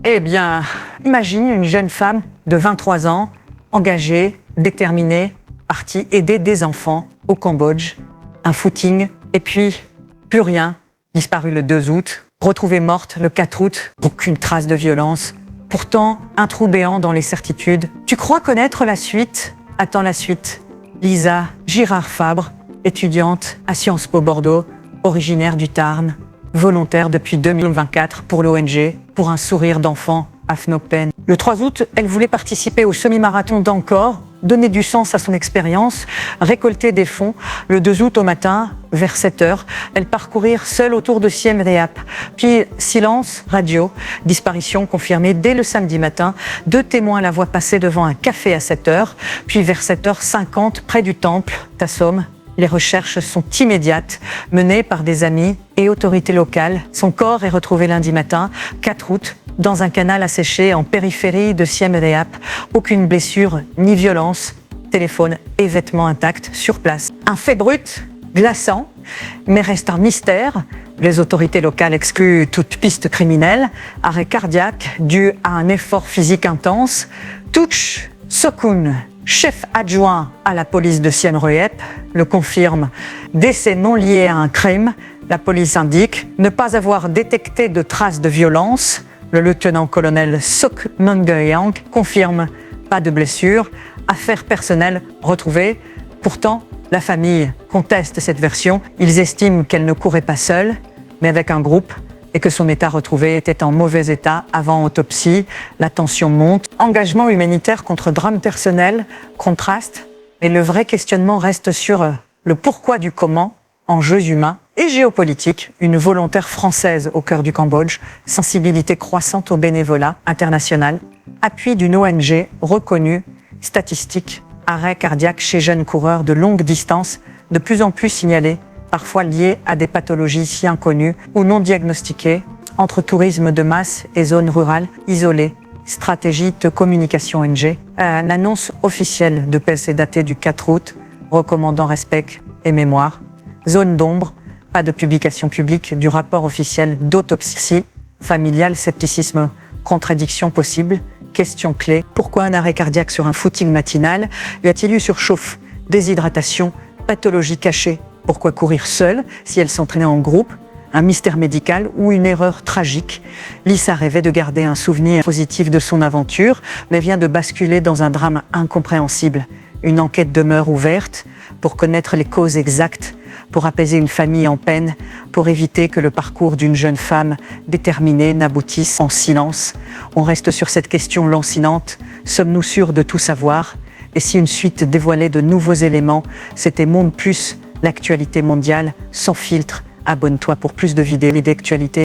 Eh bien, imagine une jeune femme de 23 ans, engagée, déterminée, partie aider des enfants au Cambodge. Un footing, et puis plus rien, disparue le 2 août, retrouvée morte le 4 août, aucune trace de violence. Pourtant, un trou béant dans les certitudes. Tu crois connaître la suite? Attends la suite. Lisa Girard-Fabre, étudiante à Sciences Po Bordeaux, originaire du Tarn, volontaire depuis 2024 pour l'ONG, pour un sourire d'enfant à Phnom Penh. Le 3 août, elle voulait participer au semi-marathon d'Angkor, donner du sens à son expérience, récolter des fonds. Le 2 août au matin, vers 7 heures, elle parcourir seule autour de Siem Reap. Puis silence, radio, disparition confirmée dès le samedi matin. 2 témoins la voient passer devant un café à 7 heures. Puis vers 7h50, près du temple, Tassom. Les recherches sont immédiates, menées par des amis et autorités locales. Son corps est retrouvé lundi matin, 4 août, dans un canal asséché en périphérie de Siem Reap. Aucune blessure ni violence, téléphone et vêtements intacts sur place. Un fait brut, glaçant, mais reste un mystère. Les autorités locales excluent toute piste criminelle. Arrêt cardiaque dû à un effort physique intense. Touch Sokun, chef adjoint à la police de Siem Reap, le confirme. Décès non lié à un crime. La police indique ne pas avoir détecté de traces de violence. Le lieutenant-colonel Sok Nongeyang confirme pas de blessure. Affaire personnelle retrouvée. Pourtant, la famille conteste cette version. Ils estiment qu'elle ne courait pas seule, mais avec un groupe, et que son état retrouvé était en mauvais état avant autopsie. La tension monte. Engagement humanitaire contre drame personnel, contraste. Et le vrai questionnement reste sur le pourquoi du comment, enjeux humains et géopolitiques. Une volontaire française au cœur du Cambodge, sensibilité croissante au bénévolat international, appui d'une ONG reconnue, statistiques, arrêt cardiaque chez jeunes coureurs de longue distance, de plus en plus signalés, parfois liés à des pathologies si inconnues ou non diagnostiquées, entre tourisme de masse et zones rurales isolées. Stratégie de communication ONG. L'annonce officielle de PES est datée du 4 août, recommandant respect et mémoire. Zone d'ombre, pas de publication publique du rapport officiel d'autopsie familiale, scepticisme, contradiction possible. Question clé, pourquoi un arrêt cardiaque sur un footing matinal? Y a-t-il eu surchauffe, déshydratation, pathologie cachée? Pourquoi courir seule si elle s'entraînait en groupe? Un mystère médical ou une erreur tragique? Lisa rêvait de garder un souvenir positif de son aventure, mais vient de basculer dans un drame incompréhensible. Une enquête demeure ouverte pour connaître les causes exactes, pour apaiser une famille en peine, pour éviter que le parcours d'une jeune femme déterminée n'aboutisse en silence. On reste sur cette question lancinante. Sommes-nous sûrs de tout savoir? Et si une suite dévoilait de nouveaux éléments? C'était Monde Plus, l'actualité mondiale, sans filtre. Abonne-toi pour plus de vidéos et d'actualités.